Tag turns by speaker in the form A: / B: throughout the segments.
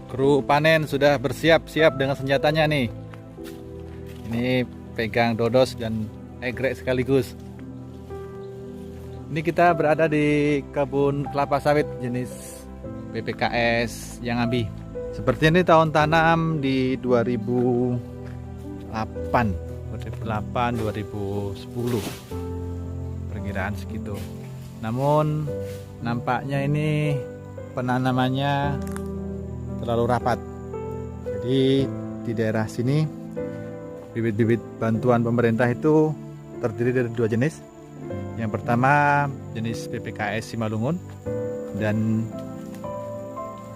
A: Kru panen sudah bersiap-siap dengan senjatanya nih. Ini pegang dodos dan egrek sekaligus. Ini kita berada di kebun kelapa sawit jenis PPKS yang Ambi. Seperti ini tahun tanam di 2008, 2010 perkiraan segitu. Namun nampaknya ini penanamannya terlalu rapat. Jadi di daerah sini bibit-bibit bantuan pemerintah itu terdiri dari dua jenis. Yang pertama jenis PPKS Simalungun, dan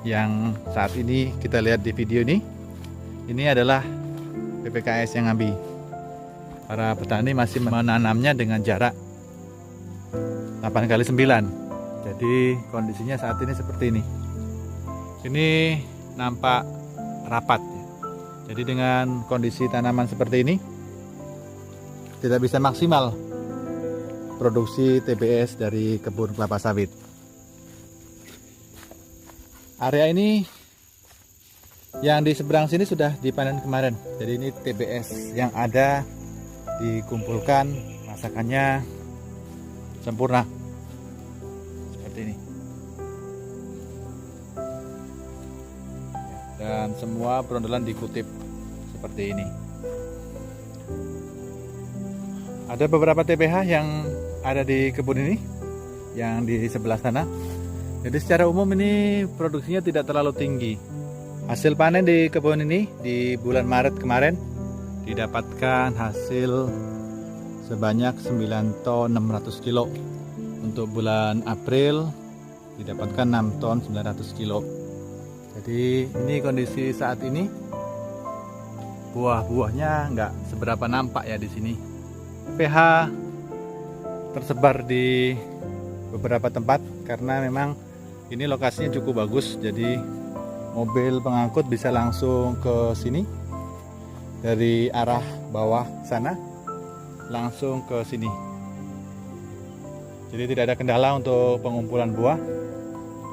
A: yang saat ini kita lihat di video ini adalah PPKS yang Ambi. Para petani masih menanamnya dengan jarak 8x9. Jadi kondisinya saat ini seperti ini. Ini nampak rapat. Jadi dengan kondisi tanaman seperti ini tidak bisa maksimal produksi TBS dari kebun kelapa sawit. Area ini yang di seberang sini sudah dipanen kemarin. Jadi ini TBS yang ada dikumpulkan, masakannya sempurna seperti ini. Dan semua berondolan dikutip seperti ini. Ada beberapa TPH yang ada di kebun ini, yang di sebelah sana. Jadi secara umum ini produksinya tidak terlalu tinggi. Hasil panen di kebun ini di bulan Maret kemarin didapatkan hasil sebanyak 9 ton 600 kilo. Untuk bulan April didapatkan 6 ton 900 kilo. Jadi ini kondisi saat ini, buah-buahnya nggak seberapa nampak ya di sini. PH tersebar di beberapa tempat karena memang ini lokasinya cukup bagus. Jadi mobil pengangkut bisa langsung ke sini dari arah bawah sana, langsung ke sini. Jadi tidak ada kendala untuk pengumpulan buah.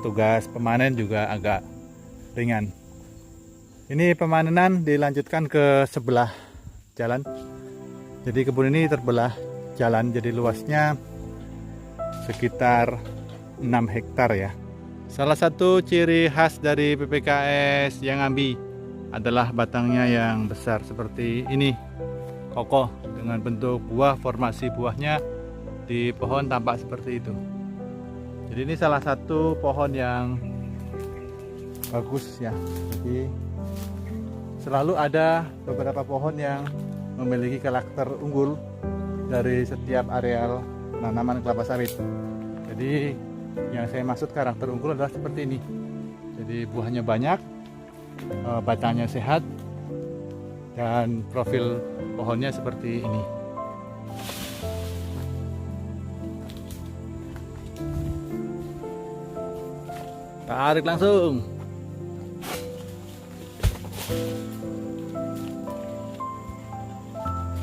A: Tugas pemanen juga agak ringan. Ini pemanenan dilanjutkan ke sebelah jalan. Jadi kebun ini terbelah jalan, jadi luasnya sekitar 6 hektar ya. Salah satu ciri khas dari PPKS yang Ambi adalah batangnya yang besar seperti ini, kokoh dengan bentuk buah. Formasi buahnya di pohon tampak seperti itu. Jadi ini salah satu pohon yang bagus ya. Jadi selalu ada beberapa pohon yang memiliki karakter unggul dari setiap areal tanaman kelapa sawit. Jadi yang saya maksud karakter unggul adalah seperti ini. Jadi buahnya banyak, batangnya sehat, dan profil pohonnya seperti ini. Tarik langsung.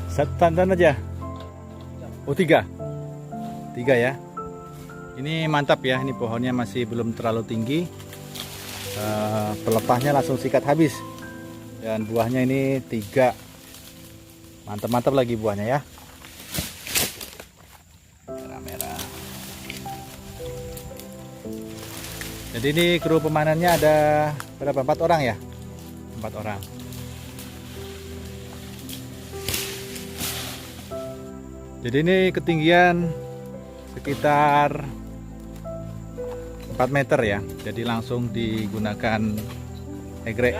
A: Satu tandan aja. Oh, tiga ya. Ini mantap ya. Ini pohonnya masih belum terlalu tinggi. Pelepahnya langsung sikat habis. Dan buahnya ini 3. Mantap-mantap lagi buahnya ya. Merah-merah. Jadi ini kru pemanennya ada berapa? 4 orang ya? 4 orang. Jadi ini ketinggian sekitar 4 meter ya. Jadi langsung digunakan egrek.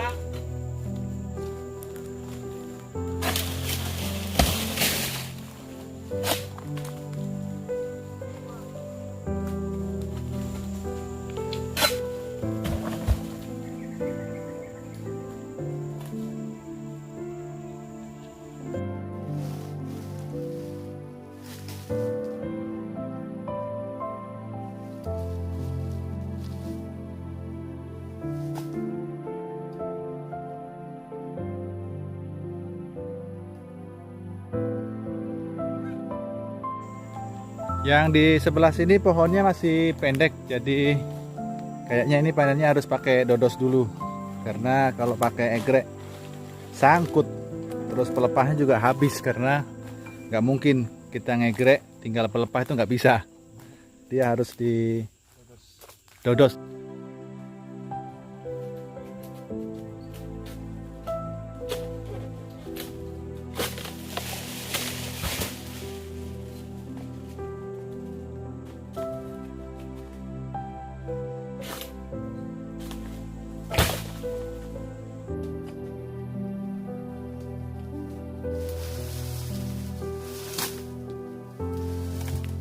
A: Yang di sebelah sini pohonnya masih pendek, jadi kayaknya ini panennya harus pakai dodos dulu. karena kalau pakai egrek sangkut, terus pelepahnya juga habis karena nggak mungkin kita ngegrek tinggal pelepah, itu nggak bisa, dia harus didodos.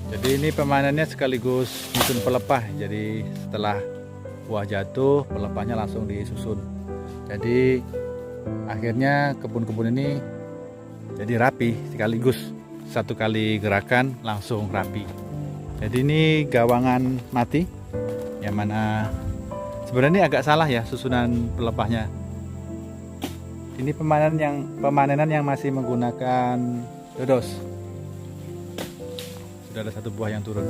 A: Jadi ini pemanennya sekaligus nyusun pelepah. Jadi setelah buah jatuh, pelepahnya langsung disusun. Jadi akhirnya kebun-kebun ini jadi rapi sekaligus, satu kali gerakan langsung rapi. Jadi ini gawangan mati, yang mana sebenarnya ini agak salah ya susunan pelepahnya. Ini pemanenan yang masih menggunakan dodos. Sudah ada satu buah yang turun.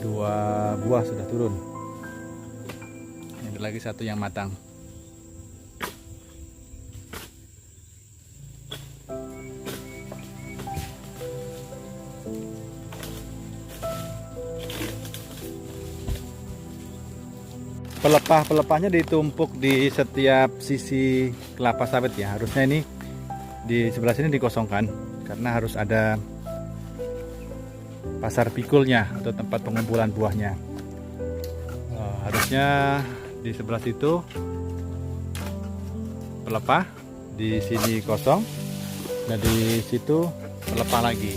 A: Dua buah sudah turun. Ini ada lagi satu yang matang. Pelepah-pelepahnya ditumpuk di setiap sisi kelapa sawit ya. Harusnya ini di sebelah sini dikosongkan karena harus ada pasar pikulnya atau tempat pengumpulan buahnya. Harusnya di sebelah situ pelepah, di sini kosong, dan di situ pelepah lagi.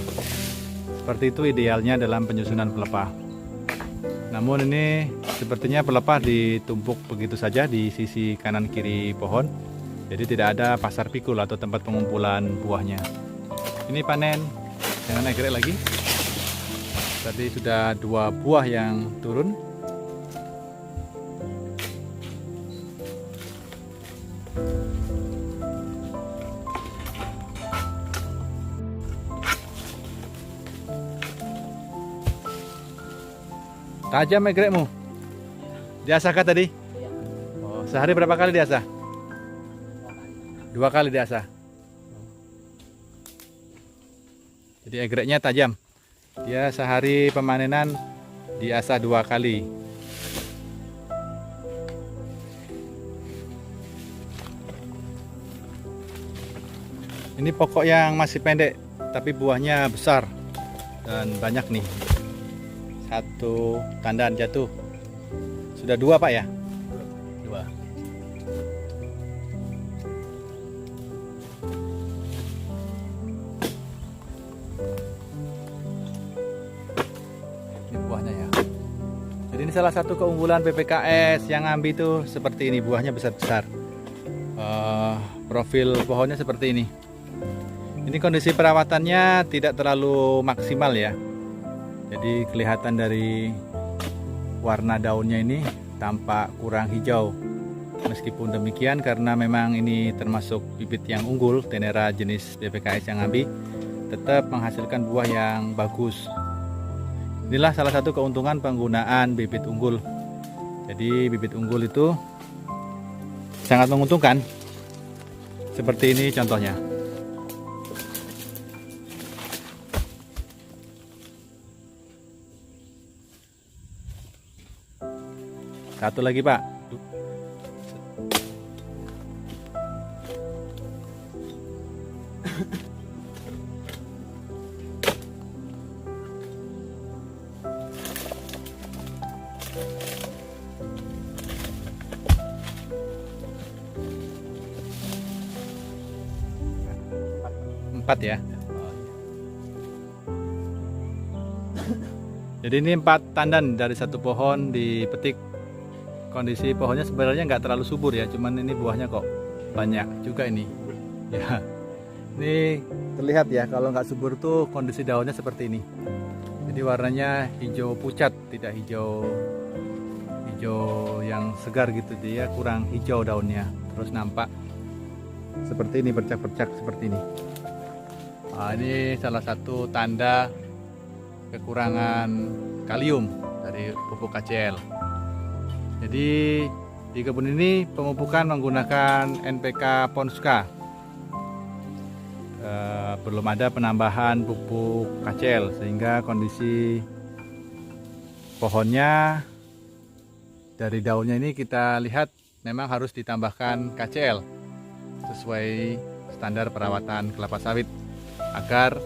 A: Seperti itu idealnya dalam penyusunan pelepah. Namun ini sepertinya pelepah ditumpuk begitu saja di sisi kanan kiri pohon. Jadi tidak ada pasar pikul atau tempat pengumpulan buahnya. Ini panen dengan egrek lagi. Tadi sudah 2 buah yang turun. Tajam egrekmu? Diasahkah tadi?
B: Iya.
A: Oh, sehari berapa kali diasah? 2 kali diasah. Jadi egreknya tajam. Dia sehari pemanenan diasah 2 kali. Ini pokok yang masih pendek, tapi buahnya besar dan banyak nih. 1 tandan jatuh. Sudah 2 Pak ya? 2. Ini buahnya ya. Jadi ini salah satu keunggulan PPKS yang Ngambi itu seperti ini, buahnya besar-besar. Profil pohonnya seperti ini. Ini kondisi perawatannya tidak terlalu maksimal ya. Jadi kelihatan dari warna daunnya ini tampak kurang hijau. Meskipun demikian, karena memang ini termasuk bibit yang unggul, Tenera jenis PPKS yang Ngambi, tetap menghasilkan buah yang bagus. Inilah salah satu keuntungan penggunaan bibit unggul. Jadi bibit unggul itu sangat menguntungkan. Seperti ini contohnya. Satu lagi Pak. Empat ya. Jadi ini 4 tandan dari satu pohon dipetik. Kondisi pohonnya sebenarnya nggak terlalu subur ya, cuman ini buahnya kok banyak juga ini. Ya, ini terlihat ya kalau nggak subur tuh kondisi daunnya seperti ini. Jadi warnanya hijau pucat, tidak hijau yang segar gitu, dia kurang hijau daunnya. Terus nampak seperti ini, bercak-bercak seperti ini. Nah, ini salah satu tanda kekurangan kalium dari pupuk KCL. Jadi di kebun ini pemupukan menggunakan NPK Ponska. Belum ada penambahan pupuk KCL sehingga kondisi pohonnya dari daunnya ini kita lihat memang harus ditambahkan KCL sesuai standar perawatan kelapa sawit agar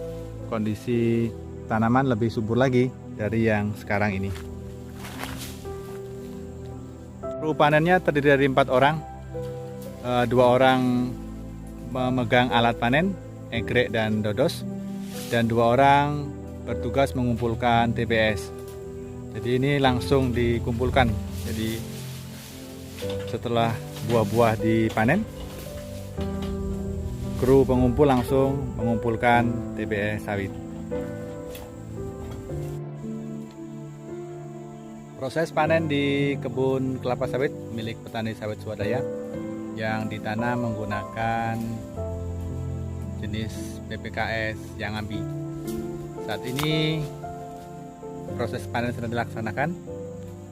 A: kondisi tanaman lebih subur lagi dari yang sekarang ini. Kru panennya terdiri dari 4 orang, 2 orang memegang alat panen, egrek dan dodos, dan 2 orang bertugas mengumpulkan TBS. Jadi ini langsung dikumpulkan. Jadi setelah buah-buah dipanen, kru pengumpul langsung mengumpulkan TBS sawit. Proses panen di kebun kelapa sawit milik petani sawit swadaya yang ditanam menggunakan jenis PPKS yang ambi. Saat ini proses panen sedang dilaksanakan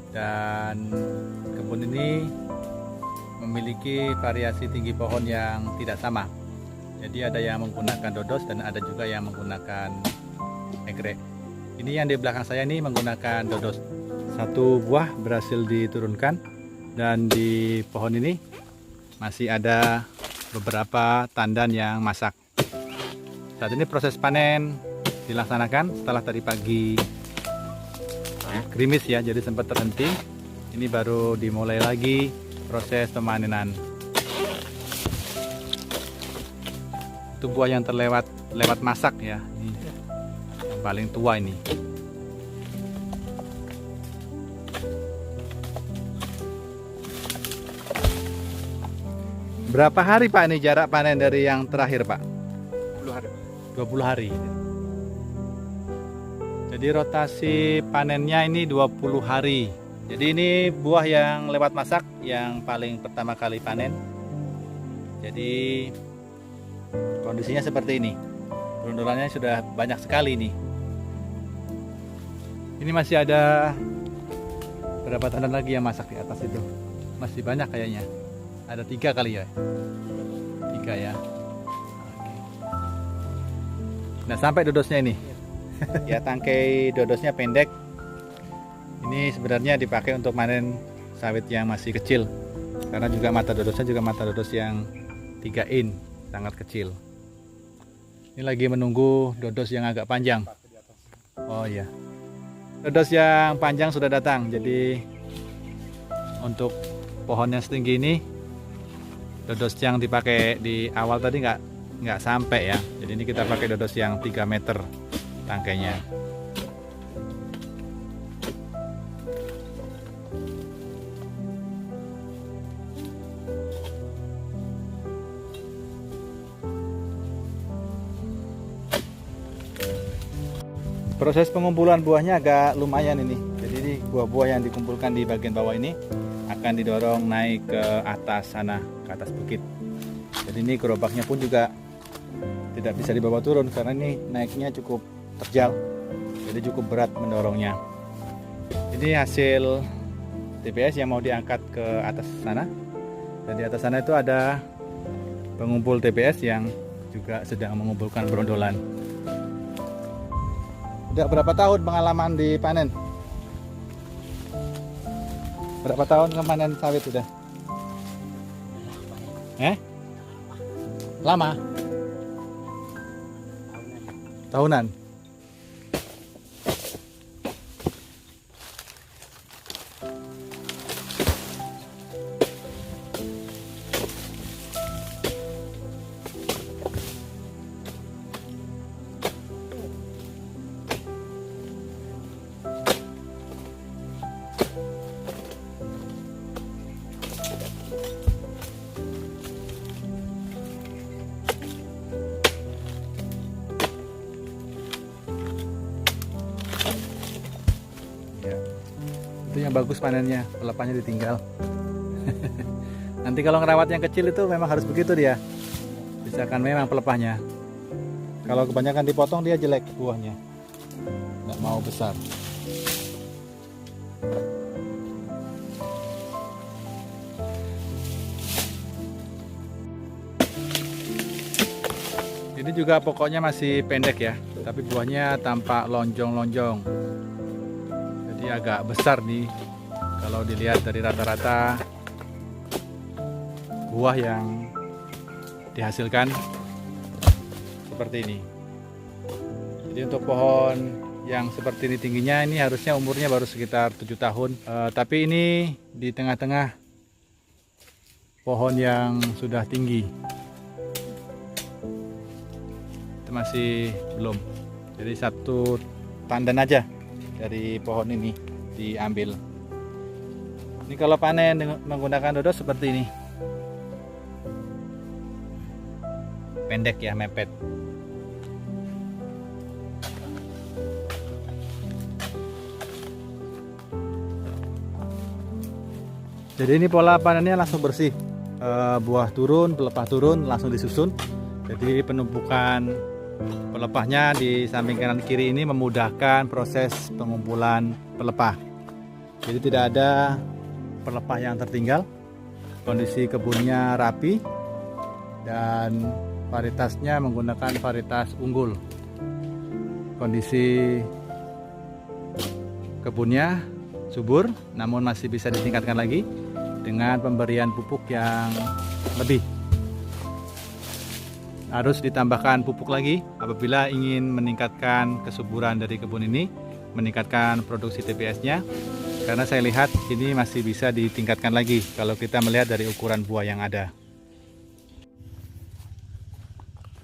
A: dan kebun ini memiliki variasi tinggi pohon yang tidak sama. Jadi ada yang menggunakan dodos dan ada juga yang menggunakan egrek. Ini yang di belakang saya ini menggunakan dodos. 1 buah berhasil diturunkan dan di pohon ini masih ada beberapa tandan yang masak. Saat ini proses panen dilaksanakan setelah tadi pagi gerimis ya, jadi sempat terhenti. Ini baru dimulai lagi proses pemanenan. Itu buah yang terlewat masak ya, ini yang paling tua ini. Berapa hari Pak ini jarak panen dari yang terakhir Pak?
B: 20 hari.
A: 20 hari. Jadi rotasi panennya ini 20 hari. Jadi ini buah yang lewat masak yang paling pertama kali panen. Jadi kondisinya seperti ini. Berundulannya sudah banyak sekali nih. Ini masih ada berapa tandan lagi yang masak di atas itu? Masih banyak kayaknya. Ada 3 kali ya? 3 ya. Oke. Nah sampai dodosnya ini. Ya tangkai dodosnya pendek. Ini sebenarnya dipakai untuk panen sawit yang masih kecil. Karena juga mata dodosnya juga mata dodos yang 3 in, sangat kecil. Ini lagi menunggu dodos yang agak panjang. Oh iya. Dodos yang panjang sudah datang. Jadi untuk pohon yang setinggi ini, dodos yang dipakai di awal tadi nggak sampai ya. Jadi ini kita pakai dodos yang 3 meter tangkainya. Proses pengumpulan buahnya agak lumayan ini. Jadi ini buah-buah yang dikumpulkan di bagian bawah ini akan didorong naik ke atas sana, ke atas bukit. Jadi ini gerobaknya pun juga tidak bisa dibawa turun karena ini naiknya cukup terjal, jadi cukup berat mendorongnya. Ini hasil TBS yang mau diangkat ke atas sana, dan di atas sana itu ada pengumpul TBS yang juga sedang mengumpulkan berondolan. Udah berapa tahun pengalaman di panen? Berapa tahun kemanen sawit sudah? Lama? Tahunan? Itu yang bagus panennya, pelepahnya ditinggal. Nanti kalau ngerawat yang kecil itu memang harus begitu dia. misalkan memang pelepahnya. Kalau kebanyakan dipotong dia jelek buahnya, nggak mau besar. Ini juga pokoknya masih pendek ya, tapi buahnya tampak lonjong-lonjong. Jadi agak besar nih kalau dilihat dari rata-rata buah yang dihasilkan seperti ini. Jadi untuk pohon yang seperti ini tingginya, ini harusnya umurnya baru sekitar 7 tahun. Tapi ini di tengah-tengah pohon yang sudah tinggi. Itu masih belum. Jadi satu tandan aja dari pohon ini diambil. Ini kalau panen menggunakan dodo seperti ini. Pendek ya, mepet. Jadi ini pola panennya langsung bersih. Buah turun, pelepah turun, langsung disusun. Jadi penumpukan pelepahnya di samping kanan kiri ini memudahkan proses pengumpulan pelepah. Jadi tidak ada pelepah yang tertinggal. Kondisi kebunnya rapi dan varietasnya menggunakan varietas unggul. Kondisi kebunnya subur, namun masih bisa ditingkatkan lagi dengan pemberian pupuk yang lebih. Harus ditambahkan pupuk lagi apabila ingin meningkatkan kesuburan dari kebun ini, meningkatkan produksi TBS-nya. Karena saya lihat ini masih bisa ditingkatkan lagi kalau kita melihat dari ukuran buah yang ada.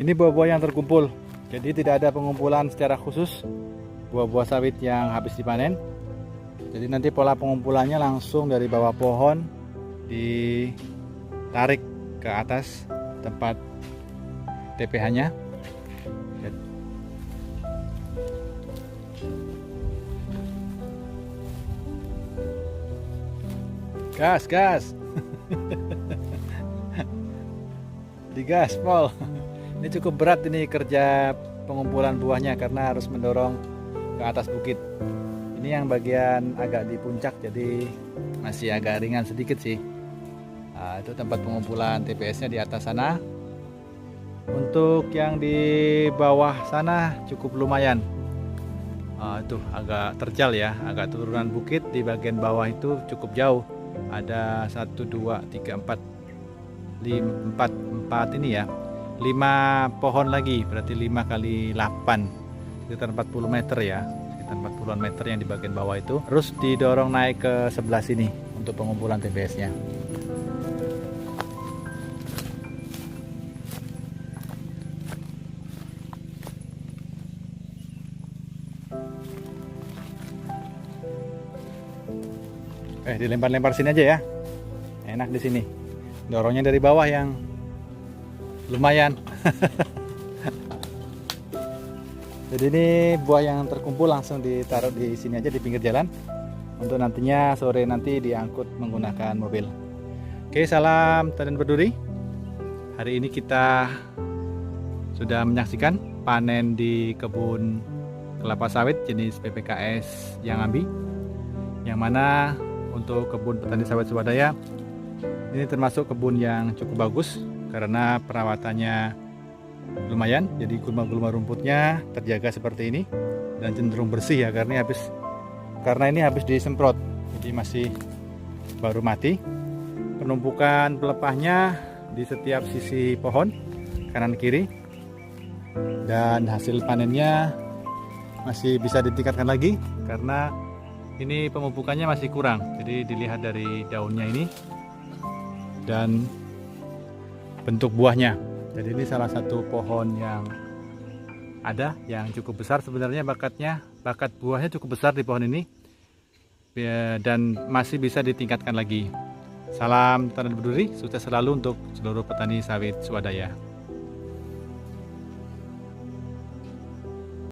A: Ini buah-buah yang terkumpul, jadi tidak ada pengumpulan secara khusus buah-buah sawit yang habis dipanen. Jadi nanti pola pengumpulannya langsung dari bawah pohon ditarik ke atas tempat TPH-nya. Gas, gas. Digaspol. Ini cukup berat ini kerja pengumpulan buahnya karena harus mendorong ke atas bukit. Ini yang bagian agak di puncak, jadi masih agak ringan sedikit sih. Nah, itu tempat pengumpulan TPS-nya di atas sana. Untuk yang di bawah sana cukup lumayan. Itu agak terjal ya, agak turunan bukit. Di bagian bawah itu cukup jauh. Ada 1, 2, 3, 4, 4 ini ya. 5 pohon lagi, berarti 5 kali 8, sekitar 40 meter ya, sekitar 40-an meter yang di bagian bawah itu. Terus didorong naik ke sebelah sini untuk pengumpulan TBS-nya. Dilempar-lempar sini aja ya, enak di sini. Dorongnya dari bawah yang lumayan. Jadi ini buah yang terkumpul langsung ditaruh di sini aja di pinggir jalan untuk nantinya sore nanti diangkut menggunakan mobil. Oke, salam tandan berduri. Hari ini kita sudah menyaksikan panen di kebun kelapa sawit jenis PPKS Yangambi, yang mana untuk kebun petani sawit swadaya ini termasuk kebun yang cukup bagus karena perawatannya lumayan. Jadi gulma-gulma rumputnya terjaga seperti ini dan cenderung bersih ya, karena ini habis disemprot, jadi masih baru mati. Penumpukan pelepahnya di setiap sisi pohon kanan kiri, dan hasil panennya masih bisa ditingkatkan lagi karena ini pemupukannya masih kurang. Jadi dilihat dari daunnya ini dan bentuk buahnya. Jadi ini salah satu pohon yang ada yang cukup besar sebenarnya, bakat buahnya cukup besar di pohon ini dan masih bisa ditingkatkan lagi. Salam tanam berduri, sukses selalu untuk seluruh petani sawit swadaya.